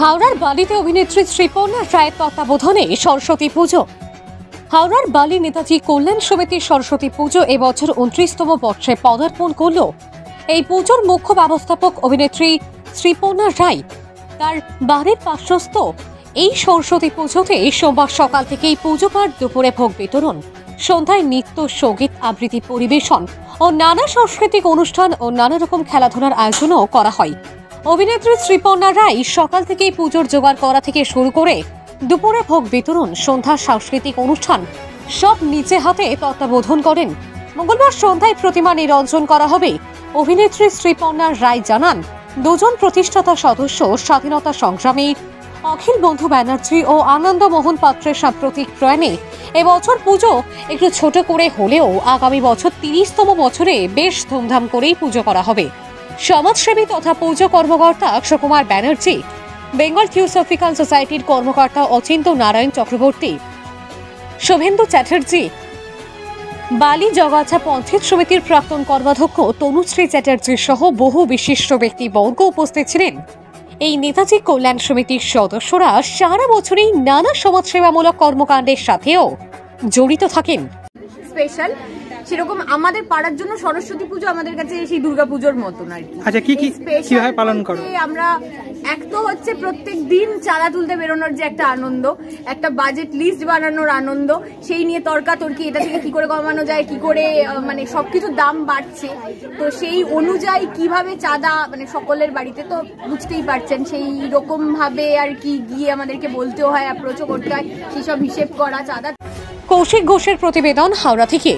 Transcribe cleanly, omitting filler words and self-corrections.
হাওড়ার বালিতে অভিনেত্রী শ্রীপর্ণা রায়ের তত্ত্বাবধানে সরস্বতী পুজো। হাওড়ার বালি নেতাজি কল্যাণ সমিতির সরস্বতী পুজো এবছর 29তম বর্ষে পদার্পণ করল। এই পুজোর মুখ্য ব্যবস্থাপক অভিনেত্রী শ্রীপর্ণা রায়। তার বাড়ির পার্শ্বস্থ এই সরস্বতী পুজোতে সোমবার সকাল থেকেই পুজো পাঠ, দুপুরে ভোগ বিতরণ, সন্ধ্যায় নৃত্য, সঙ্গীত, আবৃত্তি পরিবেশন ও নানা সাংস্কৃতিক অনুষ্ঠান ও নানা রকম খেলাধুলার আয়োজনও করা হয়। অভিনেত্রী শ্রীপর্ণা রায় সকাল থেকেই পুজোর জোগাড় করা থেকে শুরু করে দুপুরে ভোগ বিতরণ, সন্ধ্যার সাংস্কৃতিক অনুষ্ঠান সব নিজে হাতে তত্ত্বাবধান করেন। মঙ্গলবার সন্ধ্যায় প্রতিমা নিরঞ্জন করা হবে। অভিনেত্রী শ্রীপর্ণা রায় জানান, দুজন প্রতিষ্ঠাতা সদস্য স্বাধীনতা সংগ্রামী অখিল বন্ধু ব্যানার্জি ও আনন্দ মোহন পাত্রের সাম্প্রতিক প্রয়াণে এবছর পুজো একটু ছোট করে হলেও আগামী বছর 30তম বছরে বেশ ধুমধাম করেই পুজো করা হবে। সমাজসেবী তথা পুজো কর্মকর্তা অক্ষয় কুমার ব্যানার্জি, বেঙ্গল থিওসফিক্যাল সোসাইটির কর্মকর্তা অচিন্ত নারায়ণ চক্রবর্তী, শুভেন্দু চ্যাটার্জি, বালি জগাছা পঞ্চায়েত সমিতির প্রাক্তন কর্মাধ্যক্ষ তনুশ্রী চ্যাটার্জি সহ বহু বিশিষ্ট ব্যক্তিবর্গ উপস্থিত ছিলেন। এই নেতাজি কল্যাণ সমিতির সদস্যরা সারা বছরই নানা সমাজসেবামূলক কর্মকাণ্ডের সাথেও জড়িত থাকেন। স্পেশাল সেরকম আমাদের পাড়ার জন্য সরস্বতী পুজো আমাদের কাছে সেই দুর্গাপুজোর মতন আর কি। আচ্ছা, কি কিভাবে পালন করো? আমরা এক তো হচ্ছে প্রত্যেক দিন চাঁদা তুলতে বেরোনোর যে একটা আনন্দ, একটা বাজেট লিস্ট বানানোর আনন্দ, সেই নিয়ে তর্কাতর্কি, এটা থেকে কি করে কমানো যায়, কি করে মানে সবকিছুর দাম বাড়ছে, তো সেই অনুযায়ী কিভাবে চাঁদা মানে সকলের বাড়িতে তো বুঝতেই পারছেন, সেই রকম ভাবে আর কি গিয়ে আমাদেরকে বলতেও হয়, অ্যাপ্রোচও করতে হয়, সেই সব হিসেব করা চাঁদা। কৌশিক ঘোষের প্রতিবেদন, হাওড়া থেকে।